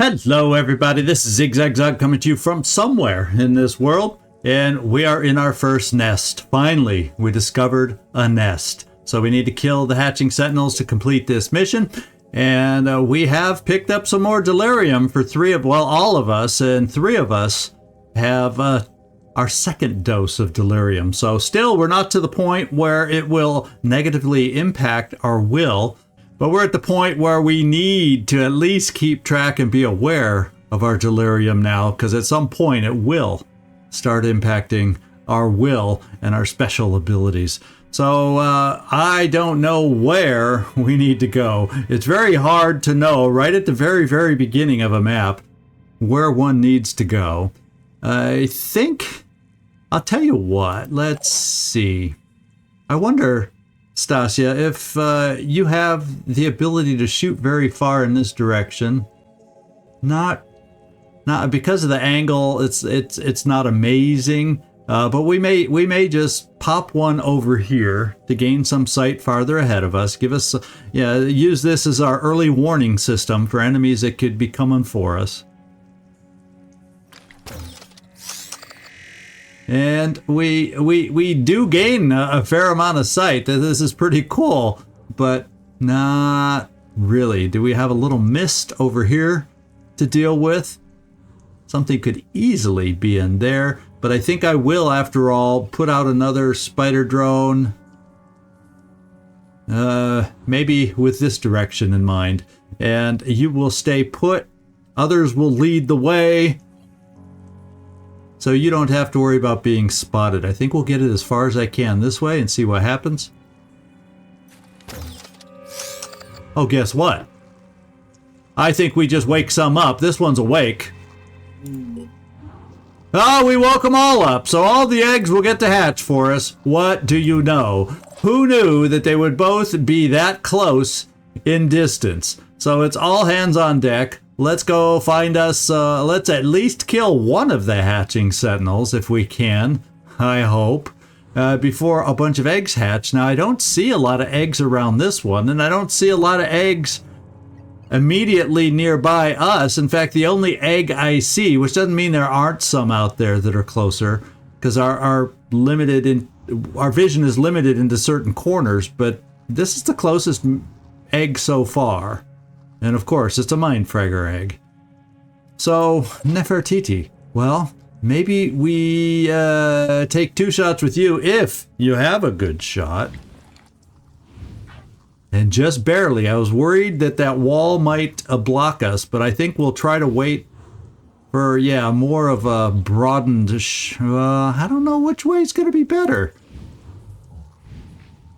Hello everybody, this is ZigZagZog coming to you from somewhere in this world, and we are in our first nest. Finally, we discovered a nest. So we need to kill the hatching sentinels to complete this mission, and we have picked up some more delirium for all of us, and 3 of us have our second dose of delirium. So still, we're not to the point where it will negatively impact our will, but we're at the point where we need to at least keep track and be aware of our delirium now, because at some point it will start impacting our will and our special abilities. So I don't know where we need to go. It's very hard to know right at the very, very beginning of a map where one needs to go. I think, I'll tell you what, let's see. I wonder, Stasia, if you have the ability to shoot very far in this direction. Not because of the angle, it's not amazing, but we may just pop one over here to gain some sight farther ahead of us. Use this as our early warning system for enemies that could be coming for us. And we do gain a fair amount of sight. This is pretty cool, but not really. Do we have a little mist over here to deal with? Something could easily be in there, but I think I will, after all, put out another spider drone. Maybe with this direction in mind. And you will stay put. Others will lead the way. So you don't have to worry about being spotted. I think we'll get it as far as I can this way and see what happens. Oh, guess what? I think we just wake some up. This one's awake. Oh, we woke them all up. So all the eggs will get to hatch for us. What do you know? Who knew that they would both be that close in distance? So it's all hands on deck. Let's go find us, let's at least kill one of the hatching sentinels if we can, I hope, before a bunch of eggs hatch. Now, I don't see a lot of eggs around this one, and I don't see a lot of eggs immediately nearby us. In fact, the only egg I see, which doesn't mean there aren't some out there that are closer, because our vision is limited into certain corners, but this is the closest egg so far. And of course, it's a Mindfragger egg. So, Nefertiti, well, maybe we take 2 shots with you if you have a good shot. And just barely. I was worried that wall might block us, but I think we'll try to wait for, more of a broadened... I don't know which way is going to be better.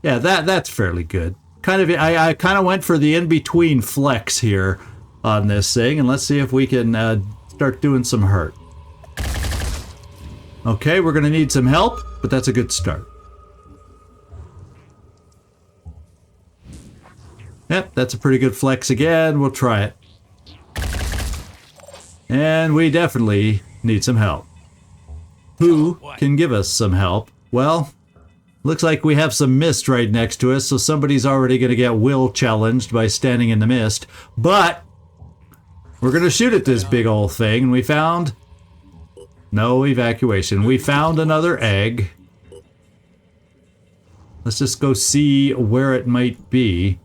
Yeah, that's fairly good. I kind of went for the in-between flex here on this thing, and let's see if we can start doing some hurt. Okay, we're going to need some help, but that's a good start. Yep, that's a pretty good flex again. We'll try it. And we definitely need some help. Who can give us some help? Well, looks like we have some mist right next to us, so somebody's already going to get will challenged by standing in the mist. But we're going to shoot at this big old thing, and we found no evacuation. We found another egg. Let's just go see where it might be.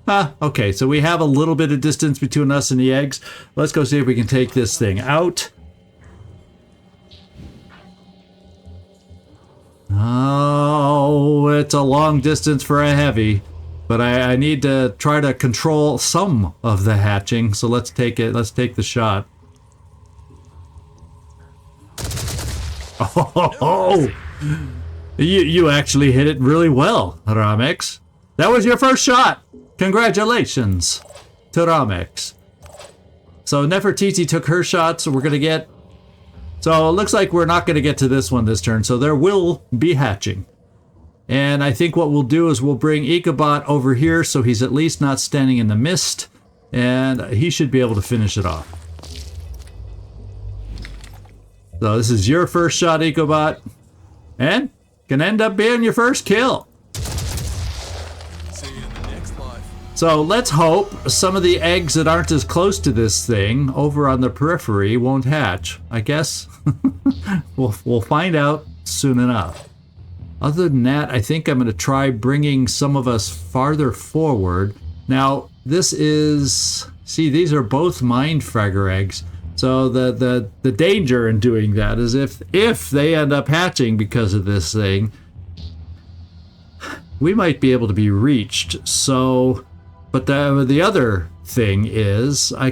Okay, so we have a little bit of distance between us and the eggs. Let's go see if we can take this thing out. Oh, it's a long distance for a heavy, but I need to try to control some of the hatching, so let's take it. Let's take the shot. Oh, you actually hit it really well, Ramex. That was your first shot. Congratulations to Ramex. So Nefertiti took her shot, so we're going to get... So it looks like we're not going to get to this one this turn, so there will be hatching. And I think what we'll do is we'll bring Ichabod over here so he's at least not standing in the mist, and he should be able to finish it off. So this is your first shot, Ichabod, and can end up being your first kill. See you in the next life. So let's hope some of the eggs that aren't as close to this thing over on the periphery won't hatch. I guess we'll find out soon enough. Other than that, I think I'm going to try bringing some of us farther forward. Now, this is... See, these are both Mindfragger eggs. So the danger in doing that is if they end up hatching because of this thing, we might be able to be reached. So, but the other thing is, so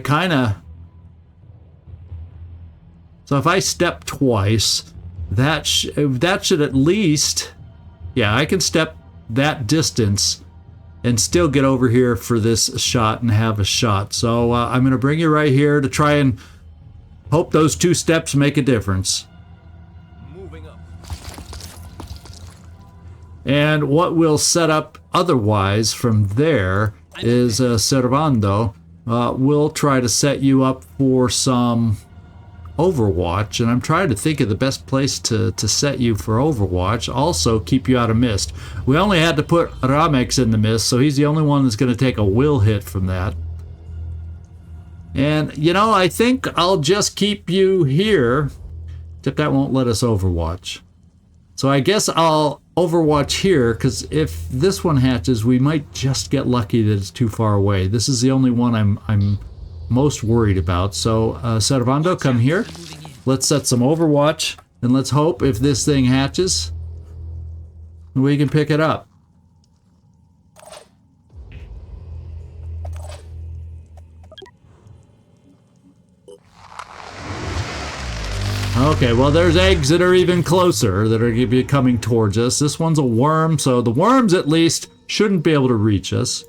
if I step twice, that should at least, yeah, I can step that distance and still get over here for this shot and have a shot. So I'm going to bring you right here to try and hope those 2 steps make a difference. Moving up. And what we'll set up otherwise from there is Servando. We'll try to set you up for some Overwatch, and I'm trying to think of the best place to set you for Overwatch. Also, keep you out of mist. We only had to put Ramex in the mist, so he's the only one that's going to take a will hit from that. And, you know, I think I'll just keep you here, except that won't let us Overwatch. So I guess I'll Overwatch here, because if this one hatches, we might just get lucky that it's too far away. This is the only one I'm most worried about. So Servando, come here. Let's set some Overwatch, and let's hope if this thing hatches, we can pick it up. Okay, well, there's eggs that are even closer that are going to be coming towards us. This one's a worm, so the worms at least shouldn't be able to reach us.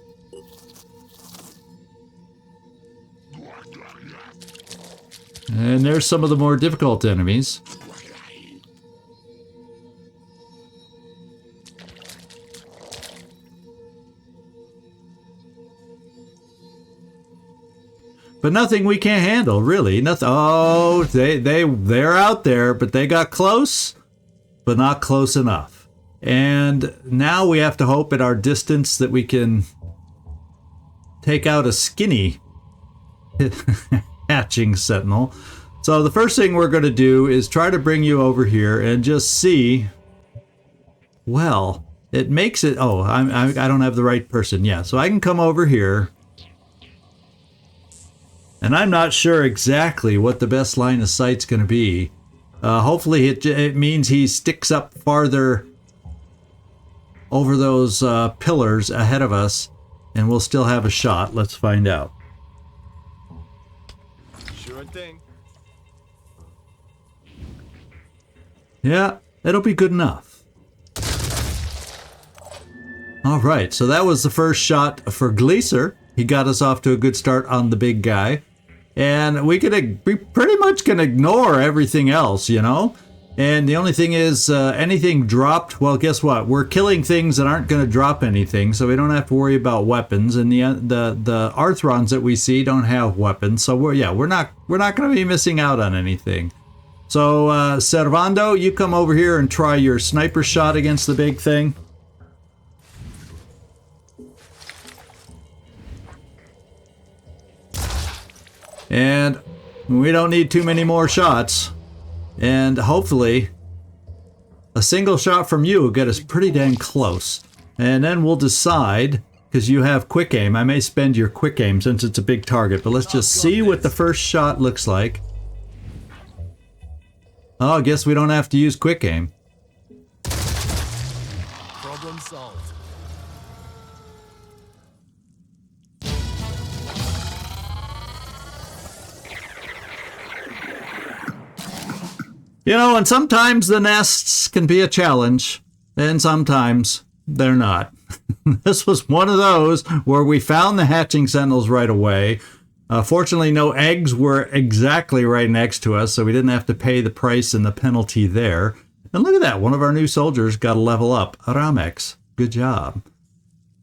And there's some of the more difficult enemies. But nothing we can't handle, really. Nothing. Oh, they're out there, but they got close, but not close enough. And now we have to hope at our distance that we can take out a skinny hatching sentinel. So the first thing we're going to do is try to bring you over here and just see. Well, it makes it. Oh, I don't have the right person. Yeah, so I can come over here. And I'm not sure exactly what the best line of sight's going to be. Hopefully it means he sticks up farther over those pillars ahead of us, and we'll still have a shot. Let's find out. Sure thing. Yeah, it'll be good enough. All right, so that was the first shot for Gleaser. He got us off to a good start on the big guy. And we pretty much can ignore everything else, you know? And the only thing is, anything dropped, well, guess what? We're killing things that aren't going to drop anything, so we don't have to worry about weapons. And the Arthrons that we see don't have weapons, so we're not going to be missing out on anything. So, Servando, you come over here and try your sniper shot against the big thing. And we don't need too many more shots. And hopefully, a single shot from you will get us pretty dang close. And then we'll decide, because you have quick aim. I may spend your quick aim since it's a big target. But let's just see what the first shot looks like. Oh, I guess we don't have to use quick aim. Problem solved. You know, and sometimes the nests can be a challenge, and sometimes they're not. This was one of those where we found the hatching sentinels right away. Fortunately, no eggs were exactly right next to us, so we didn't have to pay the price and the penalty there. And look at that, one of our new soldiers got a level up. Ramex, good job.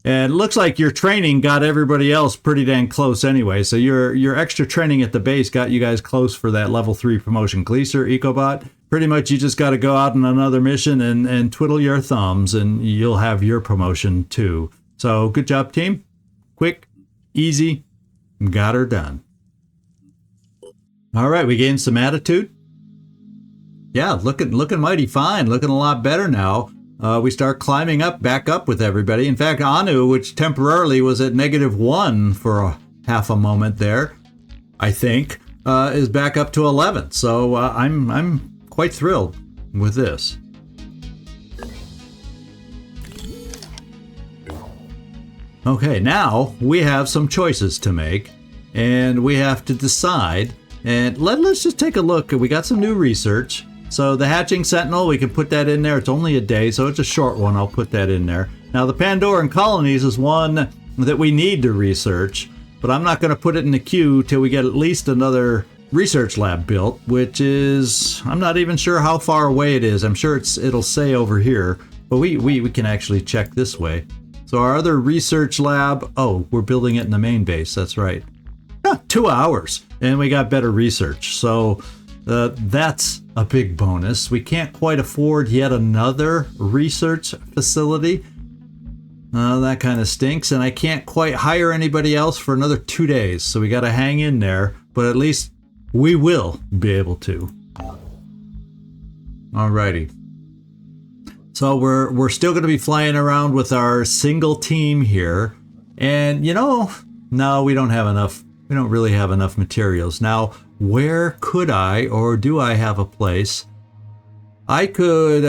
And it looks like your training got everybody else pretty dang close anyway. So your extra training at the base got you guys close for that level 3 promotion. Gleaser, Ecobot, pretty much you just got to go out on another mission and twiddle your thumbs and you'll have your promotion too. So good job, team. quick, easy, got her done. All right, we gained some attitude. Yeah, looking mighty fine, looking a lot better now. We start climbing back up with everybody. In fact, Anu, which temporarily was at -1 for half a moment there, I think, is back up to 11. So I'm quite thrilled with this. Okay, now we have some choices to make, and we have to decide. And let's just take a look. We got some new research. So the hatching sentinel, we can put that in there. It's only a day, so it's a short one. I'll put that in there. Now the Pandoran colonies is one that we need to research, but I'm not going to put it in the queue till we get at least another research lab built, which is, I'm not even sure how far away it is. I'm sure it'll say over here, but we can actually check this way. So our other research lab, oh, we're building it in the main base. That's right. 2 hours, and we got better research. So that's a big bonus. We can't quite afford yet another research facility. That kind of stinks, and I can't quite hire anybody else for another 2 days. So we got to hang in there, but at least we will be able to. Alrighty. So we're still going to be flying around with our single team here, and no, we don't have enough. We don't really have enough materials. Now, where could I, or do I have a place? I could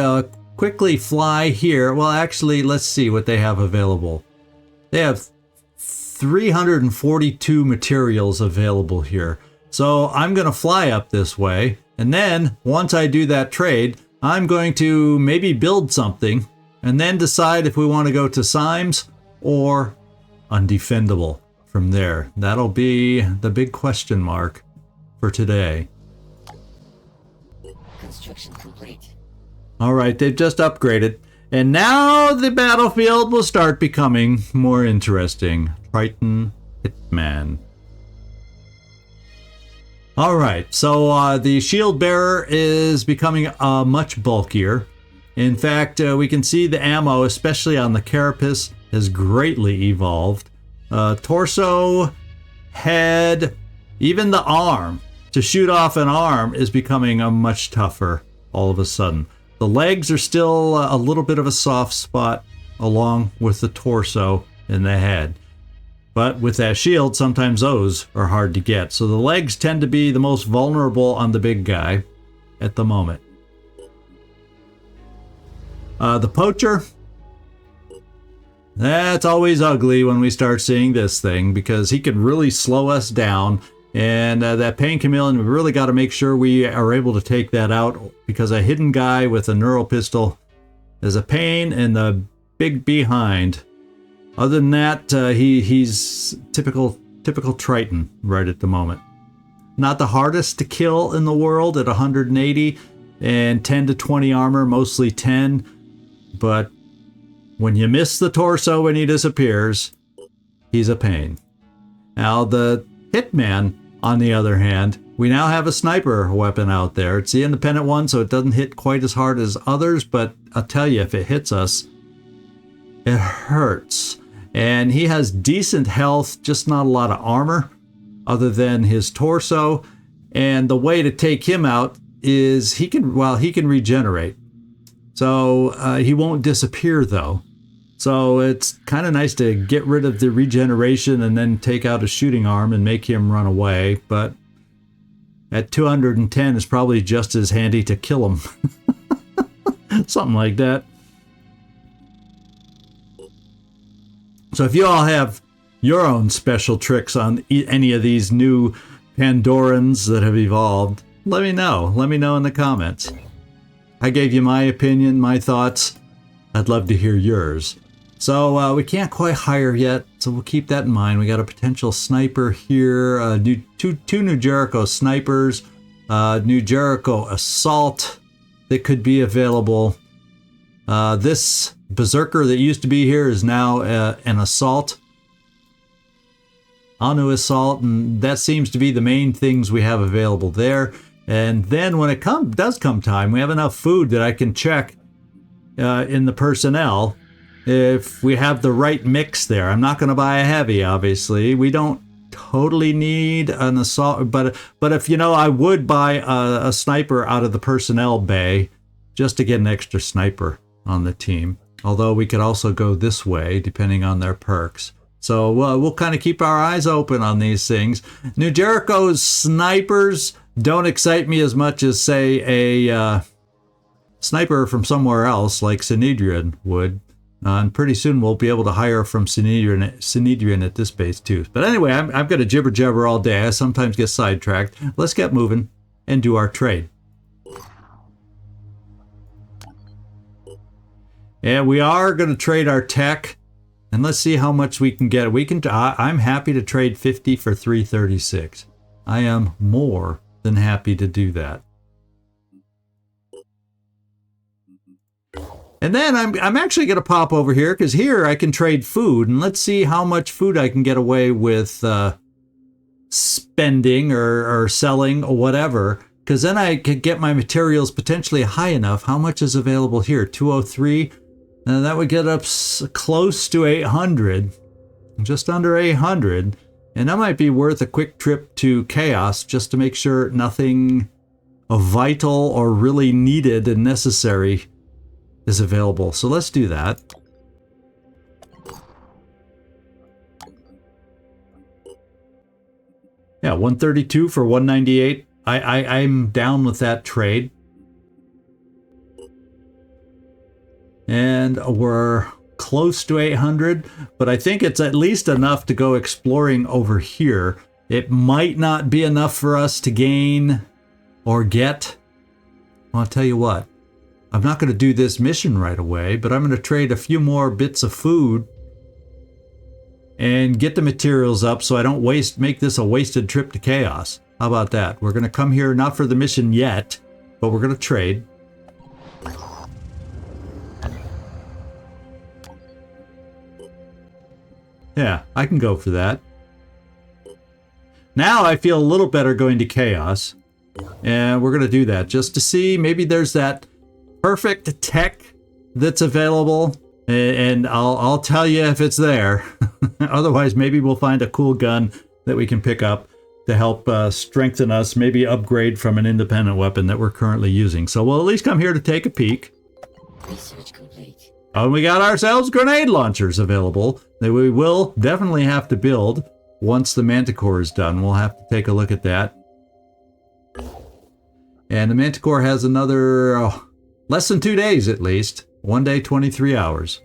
quickly fly here. Well, actually, let's see what they have available. They have 342 materials available here. So I'm going to fly up this way. And then once I do that trade, I'm going to maybe build something and then decide if we want to go to Symes or undefendable from there. That'll be the big question mark for today. Construction complete. All right, they've just upgraded. And now the battlefield will start becoming more interesting. Triton Hitman. All right, so the shield bearer is becoming much bulkier. In fact, we can see the ammo, especially on the carapace, has greatly evolved. Torso, head, even the arm. To shoot off an arm is becoming much tougher all of a sudden. The legs are still a little bit of a soft spot along with the torso and the head. But with that shield, sometimes those are hard to get. So the legs tend to be the most vulnerable on the big guy at the moment. The poacher, that's always ugly when we start seeing this thing because he can really slow us down. And that pain chameleon, we really got to make sure we are able to take that out because a hidden guy with a neural pistol is a pain in the big behind. Other than that, he's typical Triton right at the moment. Not the hardest to kill in the world at 180 and 10 to 20 armor, mostly 10. But when you miss the torso when he disappears, he's a pain. Now the Hitman, on the other hand, we now have a sniper weapon out there. It's the independent one, so it doesn't hit quite as hard as others, but I'll tell you, if it hits us, it hurts. And he has decent health, just not a lot of armor other than his torso. And the way to take him out is he can regenerate. So he won't disappear though. So it's kind of nice to get rid of the regeneration and then take out a shooting arm and make him run away. But at 210 is probably just as handy to kill him. Something like that. So if you all have your own special tricks on any of these new Pandorans that have evolved, let me know. Let me know in the comments. I gave you my opinion, my thoughts. I'd love to hear yours. So we can't quite hire yet, so we'll keep that in mind. We got a potential sniper here, two New Jericho snipers, New Jericho assault that could be available. This berserker that used to be here is now an assault. Anu assault, and that seems to be the main things we have available there. And then when it does come time, we have enough food that I can check in the personnel if we have the right mix there. I'm not going to buy a heavy, obviously. We don't totally need an assault, but if you know, I would buy a sniper out of the personnel bay just to get an extra sniper on the team. Although we could also go this way depending on their perks. So we'll kind of keep our eyes open on these things. New Jericho's snipers don't excite me as much as, say, a sniper from somewhere else like Synedrian would. And pretty soon we'll be able to hire from Synedrian at this base too. But anyway, I'm going to jibber jabber all day. I sometimes get sidetracked. Let's get moving and do our trade. And we are going to trade our tech. And let's see how much we can get. I'm happy to trade 50 for 336. I am more than happy to do that. And then I'm actually going to pop over here because here I can trade food. And let's see how much food I can get away with spending or selling or whatever. Because then I could get my materials potentially high enough. How much is available here? 203. And that would get up close to 800, just under 800. And that might be worth a quick trip to Chaos just to make sure nothing vital or really needed and necessary is available. So let's do that. Yeah, 132 for 198. I'm down with that trade. And we're close to 800, but I think it's at least enough to go exploring over here. It might not be enough for us to gain or get. Well, I'll tell you what. I'm not going to do this mission right away, but I'm going to trade a few more bits of food and get the materials up so I don't make this a wasted trip to Chaos. How about that? We're going to come here not for the mission yet, but we're going to trade. Yeah, I can go for that. Now I feel a little better going to Chaos. And we're going to do that just to see maybe there's that perfect tech that's available. And I'll tell you if it's there. Otherwise, maybe we'll find a cool gun that we can pick up to help strengthen us. Maybe upgrade from an independent weapon that we're currently using. So we'll at least come here to take a peek. Research complete. Oh, we got ourselves grenade launchers available that we will definitely have to build once the Manticore is done. We'll have to take a look at that. And the Manticore has another less than 2 days at least. 1 day, 23 hours.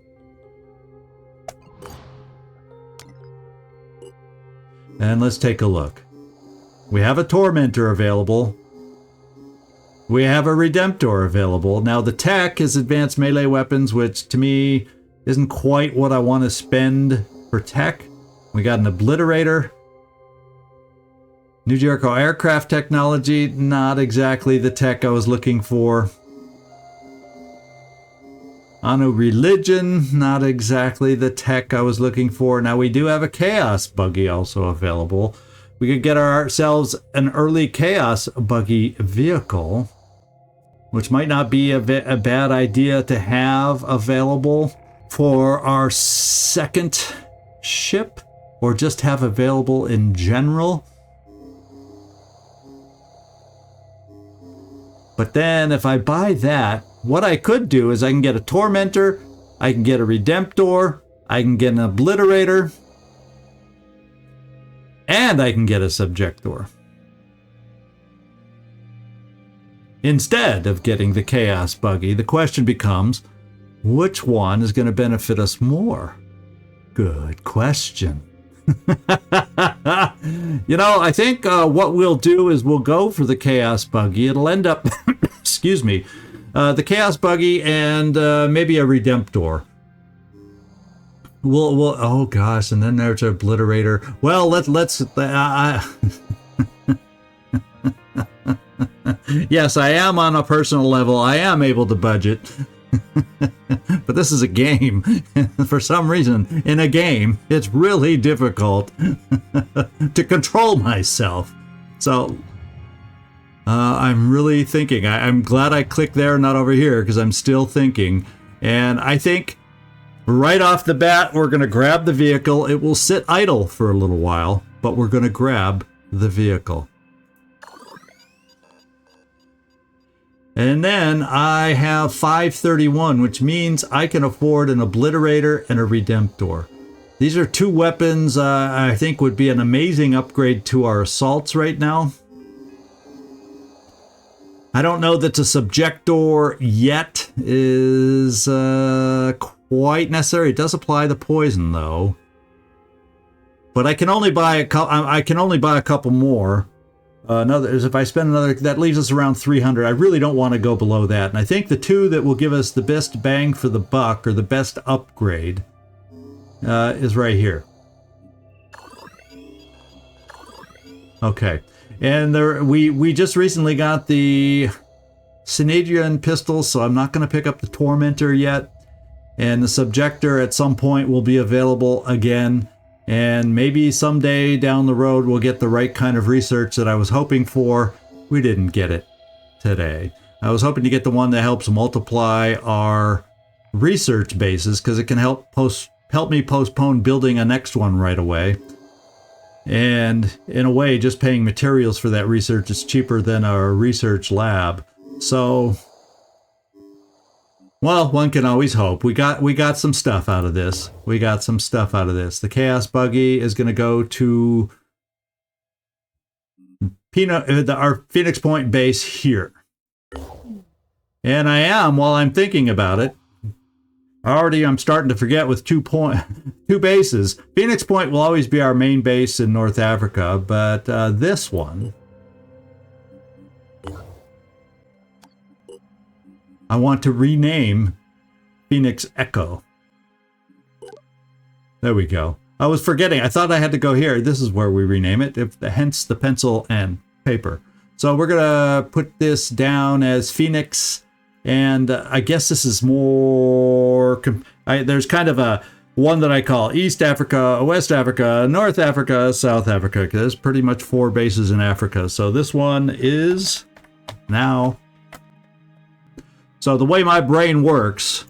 And let's take a look. We have a Tormentor available. We have a Redemptor available. Now the tech is advanced melee weapons, which to me isn't quite what I want to spend for tech. We got an Obliterator. New Jericho aircraft technology, not exactly the tech I was looking for. Anu Religion, not exactly the tech I was looking for. Now we do have a Chaos buggy also available. We could get ourselves an early Chaos buggy vehicle, which might not be a bad idea to have available for our second ship, or just have available in general. But then if I buy that, what I could do is I can get a Tormentor, I can get a Redemptor, I can get an Obliterator, and I can get a Subjector. Instead of getting the Chaos buggy, the question becomes, which one is going to benefit us more? Good question. You know, I think what we'll do is we'll go for the Chaos buggy. It'll end up, excuse me, the Chaos buggy and maybe a Redemptor. We'll oh gosh, and then there's an Obliterator. Well, let's yes, I am on a personal level. I am able to budget. But this is a game. For some reason, in a game, it's really difficult to control myself. So, I'm really thinking. I'm glad I clicked there, not over here, because I'm still thinking. And I think Right off the bat, we're going to grab the vehicle. It will sit idle for a little while, but we're going to grab the vehicle. And then I have 531, which means I can afford an Obliterator and a Redemptor. These are two weapons I think would be an amazing upgrade to our assaults right now. I don't know that the Subjector yet is quite necessary. It does apply the poison though. But I can only buy a couple more. If I spend another, that leaves us around 300. I really don't want to go below that. And I think the two that will give us the best bang for the buck, or the best upgrade, is right here. Okay. And we just recently got the Synedrian pistol, so I'm not going to pick up the Tormentor yet. And the Subjector at some point will be available again. And maybe someday down the road we'll get the right kind of research that I was hoping for. We didn't get it today. I was hoping to get the one that helps multiply our research bases, because it can help me postpone building a next one right away. And in a way, just paying materials for that research is cheaper than our research lab. So, well, one can always hope. We got some stuff out of this. The Chaos Buggy is going to go to our Phoenix Point base here. And while I'm thinking about it, I'm starting to forget with two bases. Phoenix Point will always be our main base in North Africa, but this one, I want to rename Phoenix Echo. There we go. I was forgetting. I thought I had to go here. This is where we rename it, hence the pencil and paper. So we're going to put this down as Phoenix, and I guess this is more... there's kind of a one that I call East Africa, West Africa, North Africa, South Africa, because there's pretty much 4 bases in Africa. So this one is now... So the way my brain works,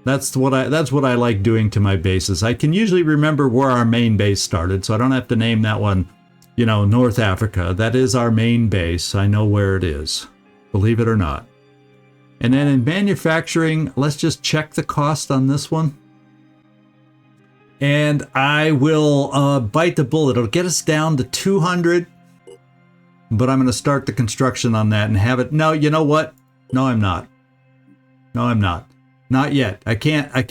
that's what I like doing to my bases. I can usually remember where our main base started, so I don't have to name that one, North Africa. That is our main base. I know where it is, believe it or not. And then in manufacturing, let's just check the cost on this one. And I will bite the bullet. It'll get us down to 200, but I'm going to start the construction on that and have it. No, you know what? No, I'm not. Not yet. I can't. I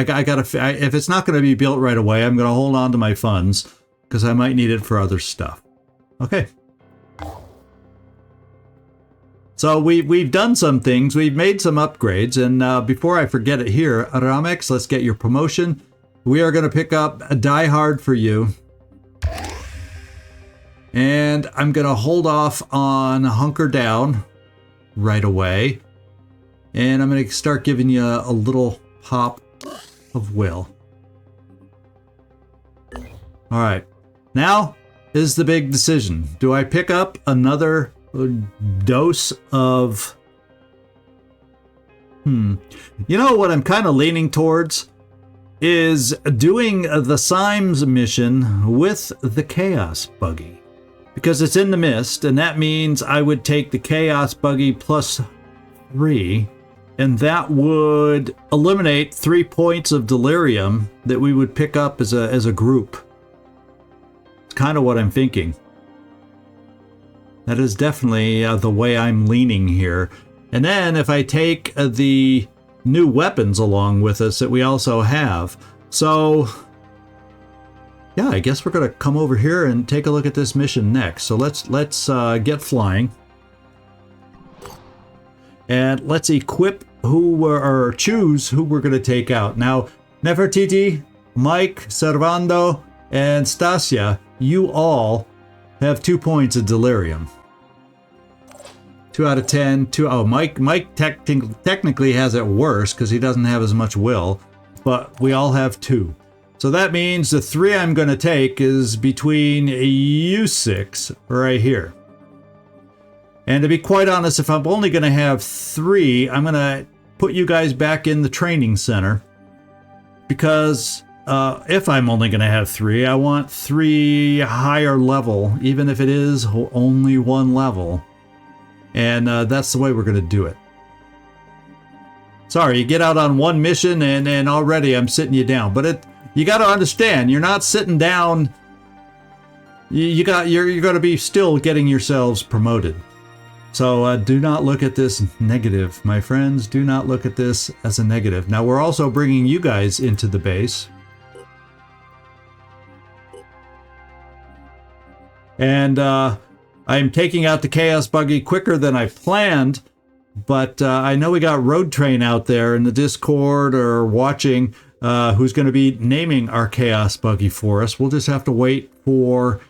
gotta, if it's not going to be built right away, I'm going to hold on to my funds because I might need it for other stuff. Okay. So we've done some things. We've made some upgrades. And before I forget it here, Ramex, let's get your promotion. We are going to pick up a Die Hard for you. And I'm going to hold off on Hunker Down right away. And I'm going to start giving you a little pop of will. All right. Now is the big decision. Do I pick up another dose of... You know what I'm kind of leaning towards? Is doing the Symes mission with the Chaos Buggy. Because it's in the mist, and that means I would take the Chaos Buggy plus 3, and that would eliminate 3 points of delirium that we would pick up as a group. It's kind of what I'm thinking. That is definitely the way I'm leaning here. And then if I take the new weapons along with us that we also have. So... yeah, I guess we're going to come over here and take a look at this mission next. So let's get flying. And let's equip or choose who we're going to take out. Now, Nefertiti, Mike, Servando, and Stasia, you all have 2 points of delirium. 2 out of 10. Mike technically has it worse because he doesn't have as much will, but we all have 2. So that means the 3 I'm going to take is between you 6 right here. And to be quite honest, if I'm only going to have 3, I'm going to put you guys back in the training center because if I'm only going to have 3, I want 3 higher level, even if it is only 1 level. And that's the way we're going to do it. Sorry, you get out on one mission and already I'm sitting you down. But you got to understand, you're not sitting down. You're going to be still getting yourselves promoted. So do not look at this negative, my friends. Do not look at this as a negative. Now we're also bringing you guys into the base. And I'm taking out the Chaos Buggy quicker than I planned. But I know we got Road Train out there in the Discord or watching who's going to be naming our Chaos Buggy for us. We'll just have to wait for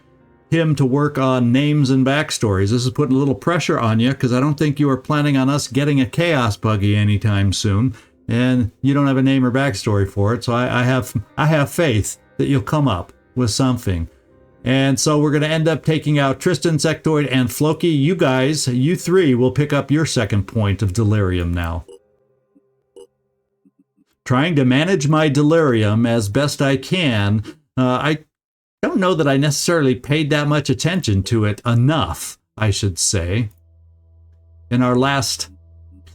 him to work on names and backstories. This is putting a little pressure on you because I don't think you are planning on us getting a Chaos Buggy anytime soon. And you don't have a name or backstory for it. So I have faith that you'll come up with something. And so we're going to end up taking out Tristan, Sectoid, and Floki. You guys, you 3 will pick up your second point of delirium now. Trying to manage my delirium as best I can. I don't know that I necessarily paid that much attention to it enough, I should say, in our last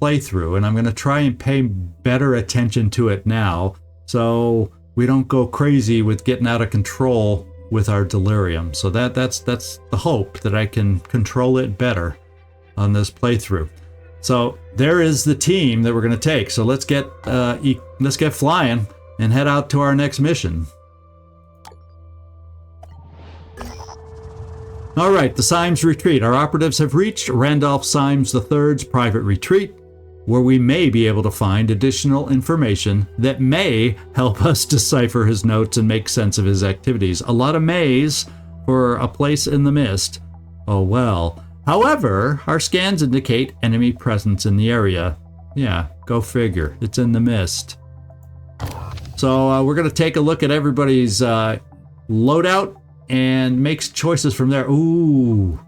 playthrough. And I'm going to try and pay better attention to it now so we don't go crazy with getting out of control with our delirium. So that's the hope, that I can control it better on this playthrough. So there is the team that we're going to take. So let's get flying and head out to our next mission. All right, the Symes retreat. Our operatives have reached Randolph Symes III's private retreat, where we may be able to find additional information that may help us decipher his notes and make sense of his activities. A lot of mays for a place in the mist. Oh well. However, our scans indicate enemy presence in the area. Yeah, go figure. It's in the mist. So we're going to take a look at everybody's loadout and make choices from there. Ooh.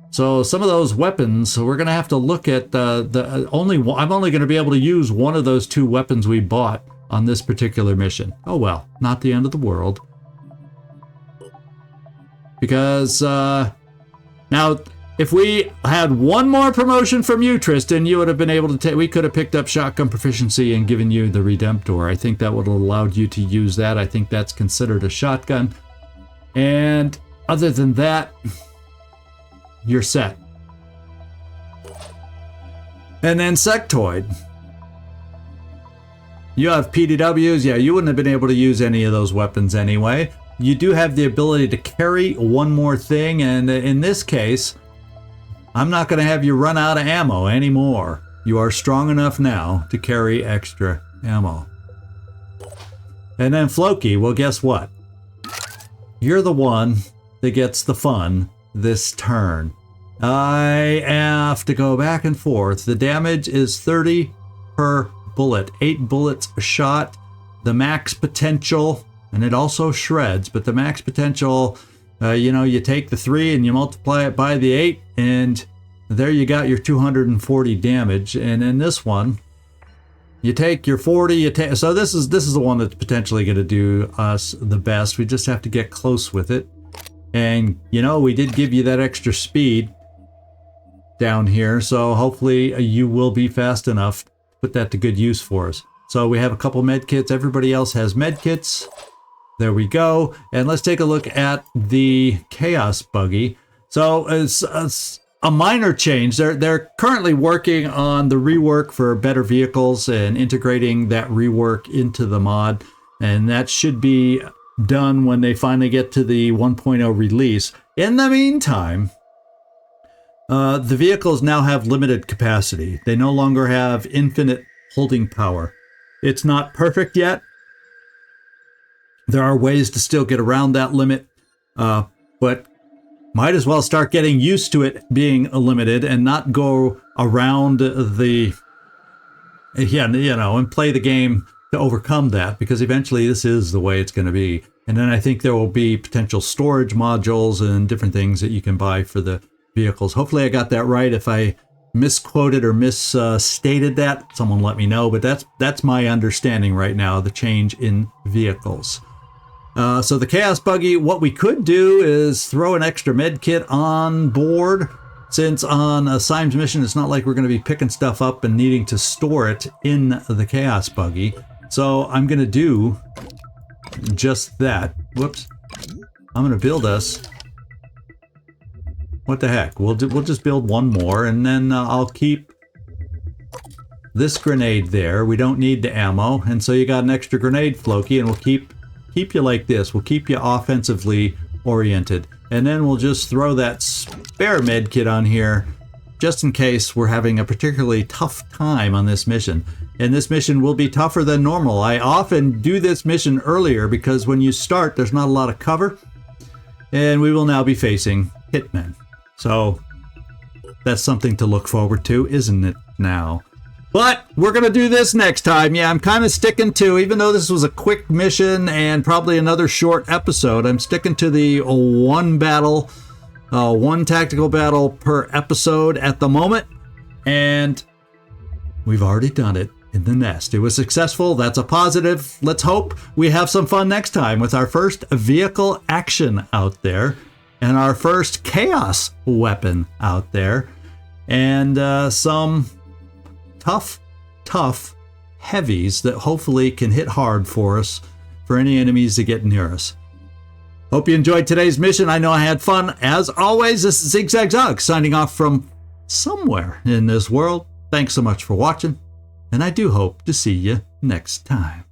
So some of those weapons, we're going to have to look at I'm only going to be able to use one of those 2 weapons we bought on this particular mission. Oh well, not the end of the world. Because now, if we had one more promotion from you, Tristan, you would have been able to take. We could have picked up shotgun proficiency and given you the Redemptor. I think that would have allowed you to use that. I think that's considered a shotgun. And other than that, you're set. And then Sectoid. You have PDWs. Yeah, you wouldn't have been able to use any of those weapons anyway. You do have the ability to carry one more thing, and in this case, I'm not going to have you run out of ammo anymore. You are strong enough now to carry extra ammo. And then Floki, well, guess what? You're the one that gets the fun this turn. I have to go back and forth. The damage is 30 per bullet, 8 bullets a shot. The max potential, and it also shreds, but the max potential, you take the 3 and you multiply it by the 8, and there you got your 240 damage. And in this one, you take your 40. So this is the one that's potentially going to do us the best. We just have to get close with it. And, we did give you that extra speed down here, so hopefully you will be fast enough to put that to good use for us. So we have a couple med kits. Everybody else has med kits. There we go. And let's take a look at the Chaos Buggy. So it's a minor change. They're currently working on the rework for better vehicles and integrating that rework into the mod. And that should be done when they finally get to the 1.0 release. In the meantime, the vehicles now have limited capacity. They no longer have infinite holding power. It's not perfect yet. There are ways to still get around that limit, but might as well start getting used to it being limited and not go around and play the game to overcome that, because eventually this is the way it's going to be. And then I think there will be potential storage modules and different things that you can buy for the vehicles. Hopefully I got that right. If I misquoted or misstated that, someone let me know, but that's my understanding right now, the change in vehicles. So the Chaos Buggy, what we could do is throw an extra med kit on board, since on a Symes mission, it's not like we're going to be picking stuff up and needing to store it in the Chaos Buggy. So I'm going to do just that. Whoops. I'm going to build us. What the heck? We'll just build one more, and then I'll keep this grenade there. We don't need the ammo, and so you got an extra grenade, Floki, and we'll keep you like this. We'll keep you offensively oriented, and then we'll just throw that spare med kit on here just in case we're having a particularly tough time on this mission. And this mission will be tougher than normal. I often do this mission earlier because when you start, there's not a lot of cover, and we will now be facing hitmen. So that's something to look forward to, isn't it now? But we're going to do this next time. Yeah, I'm kind of sticking to, even though this was a quick mission and probably another short episode, I'm sticking to the one tactical battle per episode at the moment. And we've already done it in the nest. It was successful. That's a positive. Let's hope we have some fun next time with our first vehicle action out there and our first chaos weapon out there and some tough heavies that hopefully can hit hard for us, for any enemies that get near us. Hope you enjoyed today's mission. I know I had fun. As always, this is ZigZagZog signing off from somewhere in this world. Thanks so much for watching, and I do hope to see you next time.